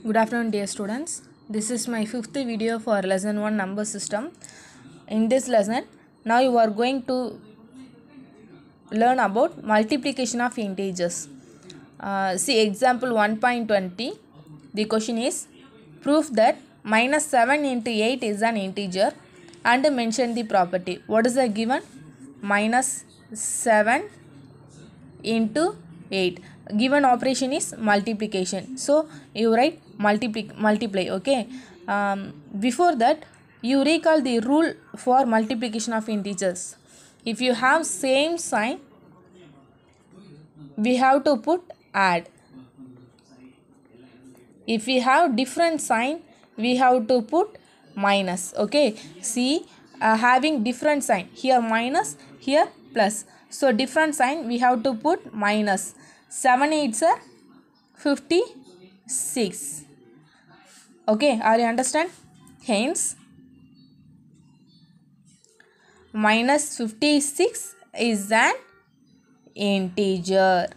Good afternoon, dear students. This is my fifth video for lesson 1 number system. In this lesson, now you are going to learn about multiplication of integers. See example 1.20. The question is proof that minus 7 into 8 is an integer and mention the property. What is the given? Minus 7 into 8. Given operation is multiplication, so you write multiply. Okay, before that you recall the rule for multiplication of integers. If you have same sign, we have to put add. If we have different sign, we have to put minus. Okay, see, having different sign, here minus, here plus, so different sign we have to put minus. 7 8s are 56. Okay, are you understand? Hence minus 56 is an integer.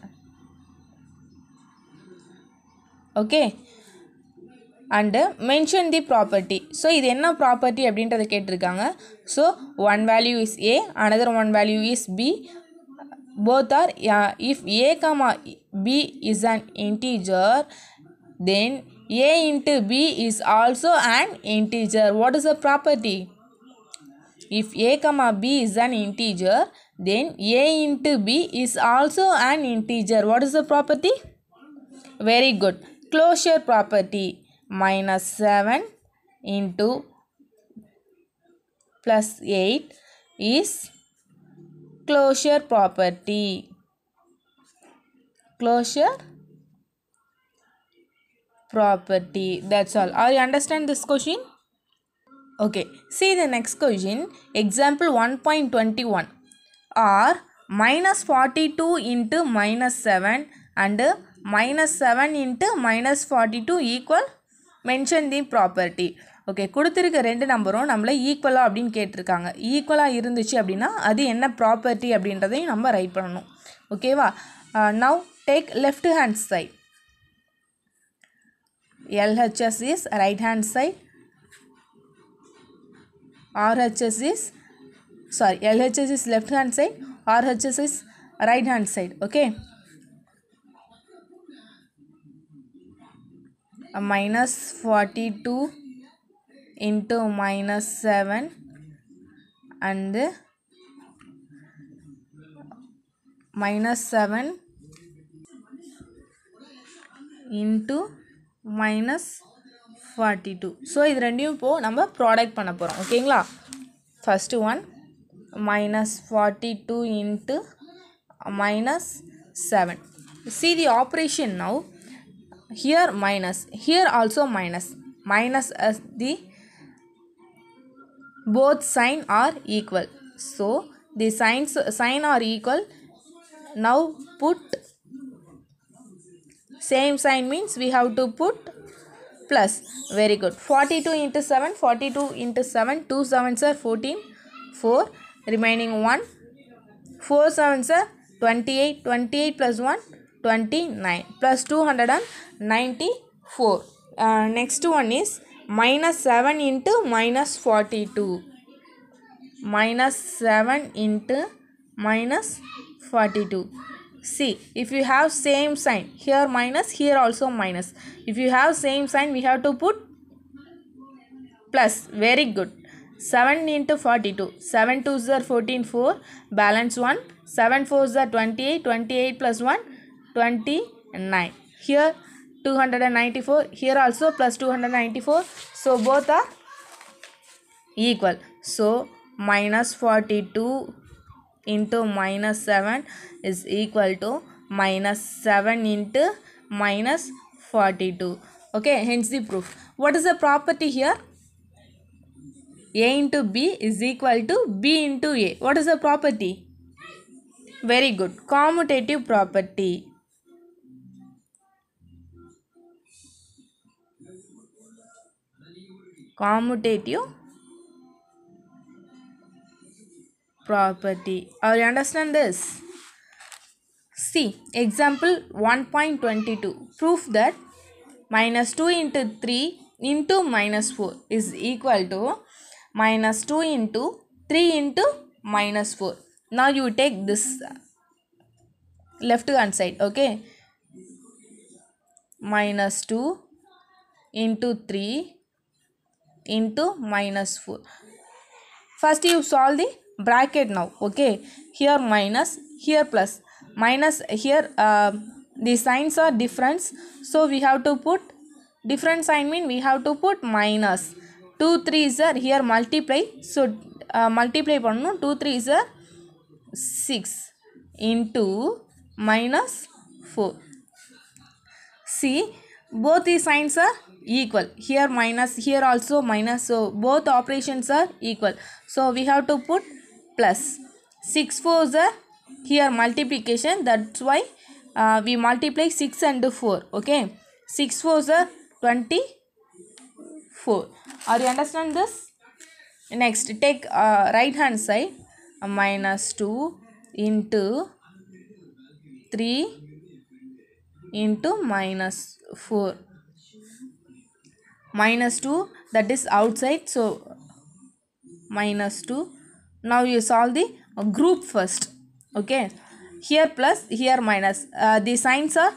Okay, and mention the property. So இது என்ன property அப்படின்றத கேட்டிருக்காங்க. So one value is a, another one value is b. Both are if a comma b is an integer, then a into b is also an integer. What is the property? If a comma b is an integer, then a into b is also an integer. What is the property? Very good. Closure property. Minus 7 into plus 8 is closure property. Closure property. That's all. Are you understand this question? Okay. See the next question. Example 1.21. Or minus 42 into minus 7 and minus 7 into minus 42 equal. Mention the property. Okay, கொடுத்துருக்க ரெண்டு நம்பரும் நம்மளை ஈக்குவலாக அப்படின்னு கேட்டிருக்காங்க. ஈக்குவலாக இருந்துச்சு அப்படின்னா அது என்ன ப்ராப்பர்ட்டி அப்படின்றதையும் நம்ம ரைட் பண்ணணும். ஓகேவா? Now take left hand side. LHS is right hand side. LHS is left hand side. RHS is right hand side. Okay. Minus 42 into minus 7 and minus 7 into minus 42. So இது ரெண்டையும் இப்போது நம்ம product பண்ண போகிறோம். ஓகேங்களா? First one minus 42 into minus 7. See the operation now. Here minus, here also minus. Minus as the both sign are equal. So the sign are equal. Now put same sign means we have to put plus. Very good. 42 into 7. 42 into 7. 2 7s are 14. 4. Remaining 1. 4 7s are 28. 28 plus 1. 29 plus 294. Next one is minus 7 into minus 42. Minus 7 into minus 42. See, if you have same sign, here minus, here also minus. If you have same sign, we have to put plus. Very good. 7 into 42. 7 2s are 14. 4. Balance 1. 7 4s are 28. 28 plus 1. 29. Here 294. Here also plus 294. So both are equal. So minus 42 into minus 7 is equal to minus 7 into minus 42. Okay, hence the proof. What is the property here? A into B is equal to B into A. What is the property? Very good. Commutative property. Commutative property. Are you understand this? See example 1.22. Proof that minus 2 into 3 into minus 4 is equal to minus 2 into 3 into minus 4. Now you take this left hand side, okay, minus 2 into 3 into minus 4. First you solve the bracket now, okay, here minus, here plus, minus here the signs are different, so we have to put different sign, mean we have to put minus. 2 3s are here multiply, so multiply பண்ணனும். 2 3s are 6 into minus 4. See, both the signs are equal, here minus, here also minus, so both operations are equal, so we have to put plus. 6 4s are here multiplication, that's why we multiply 6 and 4, okay. 6 4s are 24. Are you understand this? Next take right hand side, minus 2 into 3 into minus 4. Minus 2, that is outside, so minus 2. Now you solve the group first, okay, here plus, here minus, the signs are,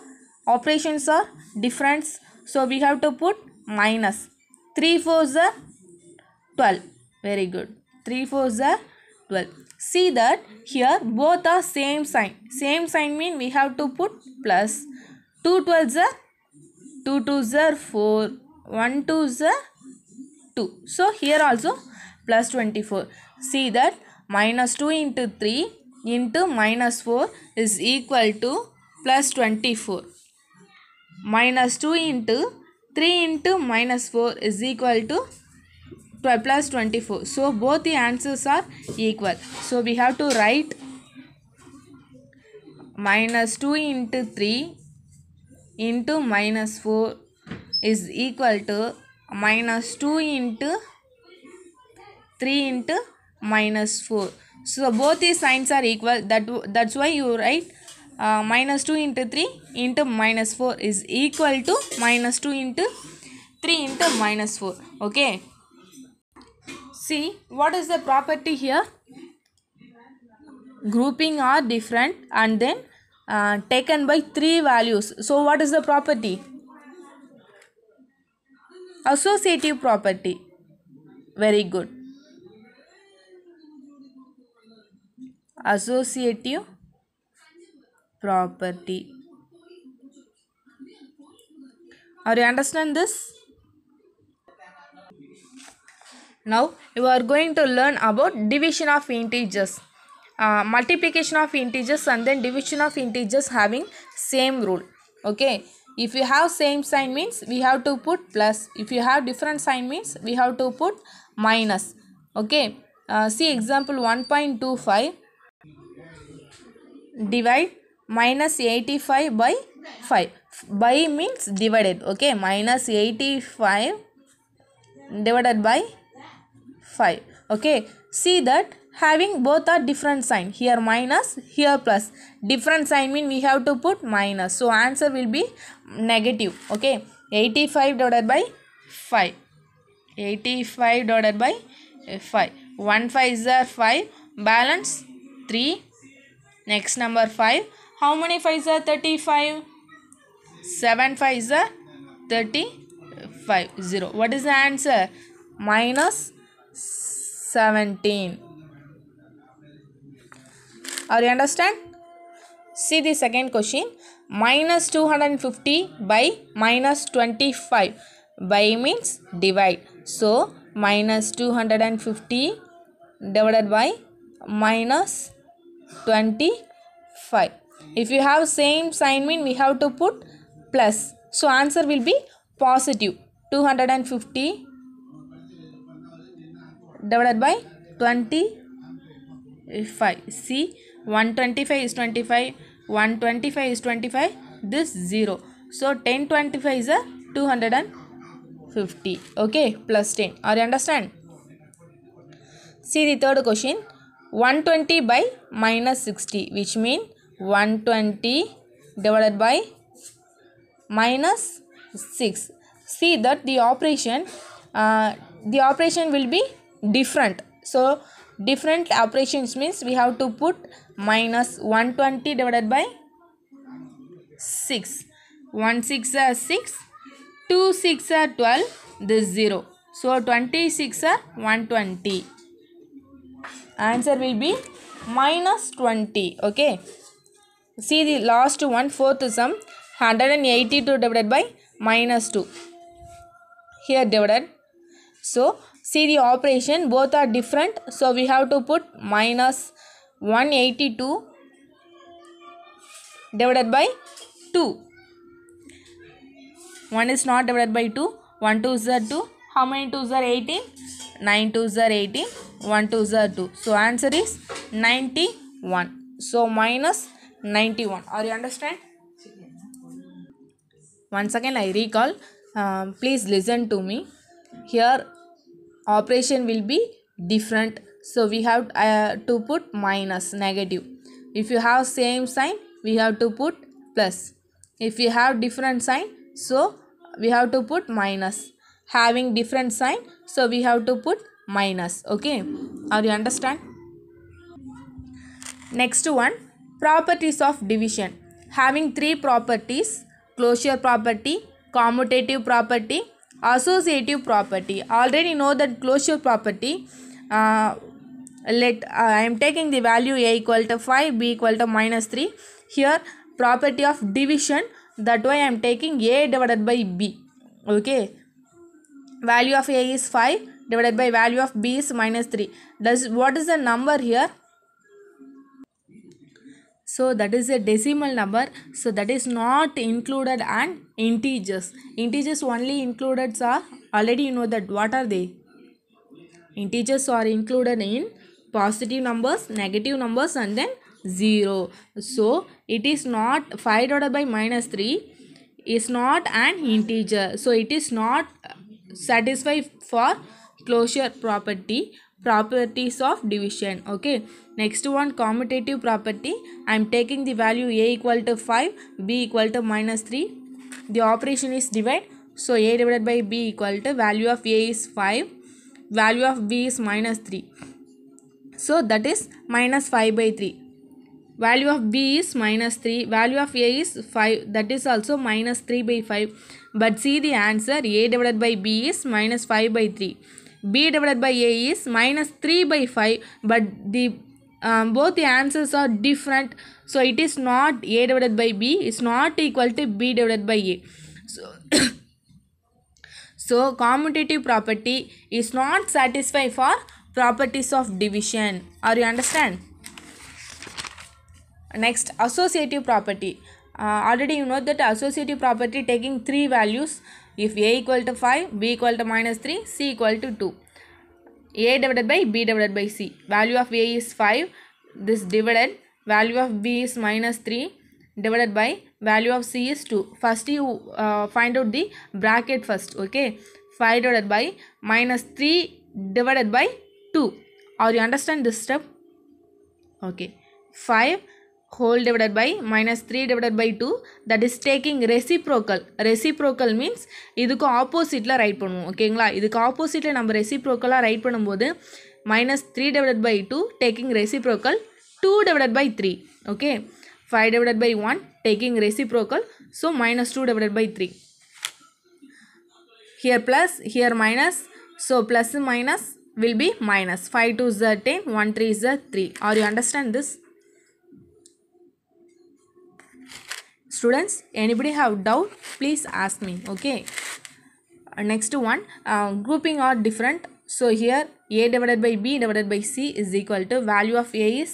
operations are different, so we have to put minus. 3 4s are 12, very good, 3 4s are 12. See that here both are same sign mean we have to put plus. 2 12s are 2 2s are 4, 1 2s are 2, so here also plus 24. See that minus 2 into 3 into minus 4 is equal to plus 24. Minus 2 into 3 into minus 4 is equal to plus 24. So both the answers are equal. So we have to write minus 2 into 3 into minus 4 is equal to minus 2 into 3 into minus 4. So both the signs are equal, that's why you write minus 2 into 3 into minus 4 is equal to minus 2 into 3 into minus 4, okay. See, what is the property here? Grouping are different and then taken by 3 values. So what is the property? Associative property. Very good. Associative property. Are you understand this? Now you are going to learn about division of integers. Multiplication of integers and then division of integers having same rule, okay. If you have same sign means we have to put plus, if you have different sign means we have to put minus, okay. See example 1.25, divide minus 85 by 5. By means divided, okay, minus 85 divided by 5, okay. See that having both are different sign, here minus, here plus, different sign mean we have to put minus, so answer will be negative, okay. 85 divided by 5, 85 divided by 5, 1 5s are 5, balance 3, next number 5, how many 5s are 35, 7 5s are 35, 0. What is the answer? Minus 17. Are you understand? See the second question, minus 250 by minus 25. By means divide, so minus 250 divided by minus 25. If you have same sign mean we have to put plus, so answer will be positive. 250 divided by 25. See, 125 is 25, 125 is 25, this 0. So 10 25 is a 250, okay, plus 10. Are you understand? See the third question, 120 by minus 60, which mean 120 divided by minus 6. See that the operation will be different. So different operations means we have to put minus 120 divided by 6. 1 6 are 6, 2 6 are 12, this 0. So 26 are 120. Answer will be minus 20. Okay. See the last one, fourth sum, 182 divided by minus 2. Here divided. So see the operation, both are different. So we have to put minus 182 divided by 2. 1 is not divided by 2. 1 2s are 2. How many 2s are 18? 9 2s are 18. 1 2s are 2. So answer is 91. So minus 91. Are you understand? Once again I recall. Please listen to me. Here operation will be different. So we have to put minus, negative. If you have same sign, we have to put plus. If you have different sign, so we have to put minus. Having different sign, so we have to put minus. Okay. Are you understand? Next one, properties of division. Having three properties: closure property, commutative property, associative property. Already know that closure property. I am taking the value a equal to 5, b equal to minus 3. Here property of division, that why I am taking a divided by b. Okay. Value of a is 5 divided by value of b is minus 3. What is the number here? So that is a decimal number. So that is not included and integers. Integers only included are, already you know that what are they? Integers are included in positive numbers, negative numbers and then 0. So it is not 5 divided by minus 3 is not an integer. So it is not satisfied for closure property. Properties of division. Okay. Next one, commutative property. I am taking the value a equal to 5, b equal to minus 3. The operation is divide. So a divided by b equal to value of a is 5. Value of b is minus 3. So that is minus 5 by 3. Value of b is minus 3. Value of a is 5. That is also minus 3 by 5. But see the answer, a divided by b is minus 5 by 3. B divided by a is minus 3 by 5. But the both the answers are different. So it is not a divided by b is not equal to b divided by a. So commutative property is not satisfied for properties of division. Are you understand? Next, associative property. Already you know that associative property taking three values. If a equal to 5, b equal to minus 3, c equal to 2. A divided by b divided by c. Value of a is 5. This divided. Value of b is minus 3 divided by value of c is 2. First you find out the bracket first. Okay. 5 divided by minus 3 divided by 2. Or you understand this step? Okay. 5 whole divided by minus 3 divided by 2, that is taking reciprocal. Reciprocal means இதுக்கு ஆப்போசிட்டில் right பண்ணுவோம். ஓகேங்களா, இதுக்கு ஆப்போசிட்டில் நம்ம ரெசிப்ரோக்கலாக right பண்ணும்போது minus 3 divided by 2 taking reciprocal 2 divided by 3. Okay, 5 divided by 1 taking reciprocal, so minus 2 divided by 3. Here plus, here minus, so plus minus will be minus. 5 2 is 10, 1 3 is 3. Are you understand this? Students, anybody have doubt, please ask me. Okay. Next one, grouping are different. So here a divided by b divided by c is equal to value of a is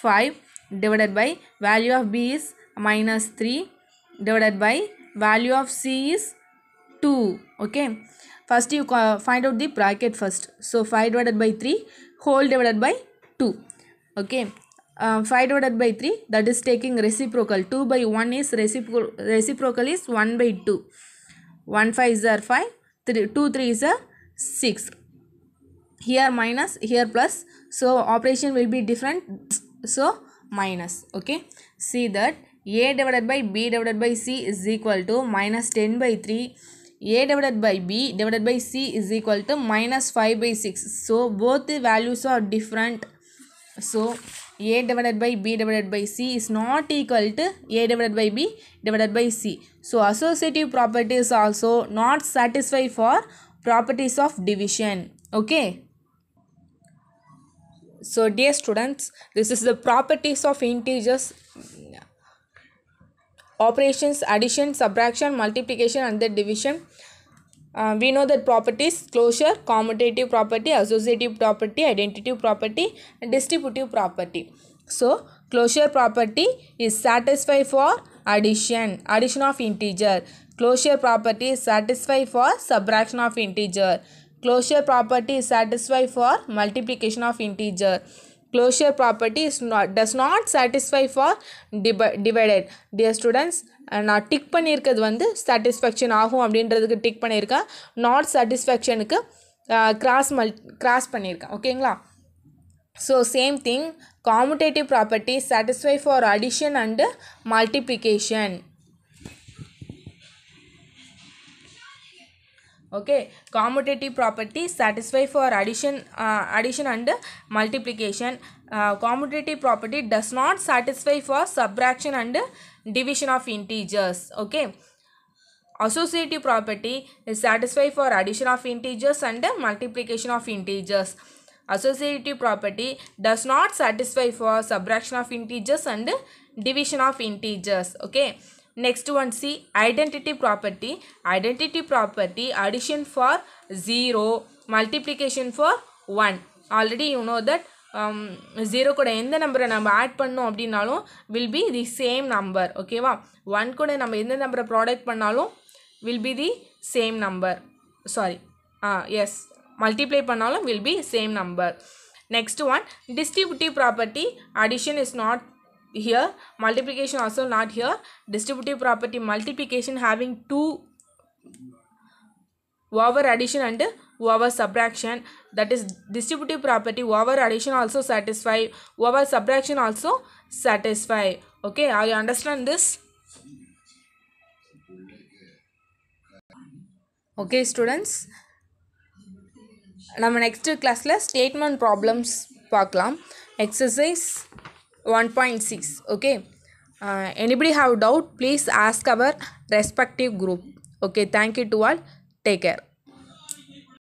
5 divided by value of b is minus 3 divided by value of c is 2. Okay. First you find out the bracket first. So 5 divided by 3 whole divided by 2. Okay. 5 divided by 3, that is taking reciprocal. 2 by 1 is reciprocal is 1 by 2. 1 5 is 5, 2 3 is 6. Here minus, here plus, so operation will be different, so minus. Okay, see that a divided by b divided by c is equal to minus 10 by 3. A divided by b divided by c is equal to minus 5 by 6. So both the values are different. So a divided by b divided by c is not equal to a divided by b divided by c. So associative properties also not satisfy for properties of division. Okay. So dear students, this is the properties of integers, operations, addition, subtraction, multiplication and the division. We know that properties: closure, commutative property, associative property, identity property and distributive property. So closure property is satisfy for addition of integer. Closure property is satisfy for subtraction of integer. Closure property is satisfy for multiplication of integer. Closure property does not satisfy for divided. Dear students, நான் tick பண்ணியிருக்கிறது வந்து satisfaction ஆகும் அப்படின்றதுக்கு tick பண்ணியிருக்கேன். Not சாட்டிஸ்ஃபேக்ஷனுக்கு cross பண்ணியிருக்கேன். ஓகேங்களா? So same thing, commutative property satisfy for addition and multiplication. Okay, commutative property satisfy for addition and multiplication. Commutative property does not satisfy for subtraction and division of integers. Okay, associative property is satisfy for addition of integers and multiplication of integers. Associative property does not satisfy for subtraction of integers and division of integers. Okay, next one, see identity property. Identity property, addition for 0, multiplication for 1. Already you know that 0 கூட எந்த நம்பரை நம்ம add பண்ணோம் அப்படின்னாலும் will be the same number. ஓகேவா? 1 கூட நம்ம எந்த நம்பரை ப்ராடக்ட் பண்ணாலும் will be the same number. Sorry, yes, multiply பண்ணாலும் will be same number. Next one, distributive property. Addition is not here, multiplication also not here. Distributive property, multiplication having 2 over addition and over subtraction. That is distributive property. Over addition also satisfy, over subtraction also satisfy. Okay, are you understand this? Okay students, நம்ம next classல statement problems பார்க்கலாம். Exercise 1.6. okay, anybody have doubt, please ask our respective group. Okay, thank you to all, take care.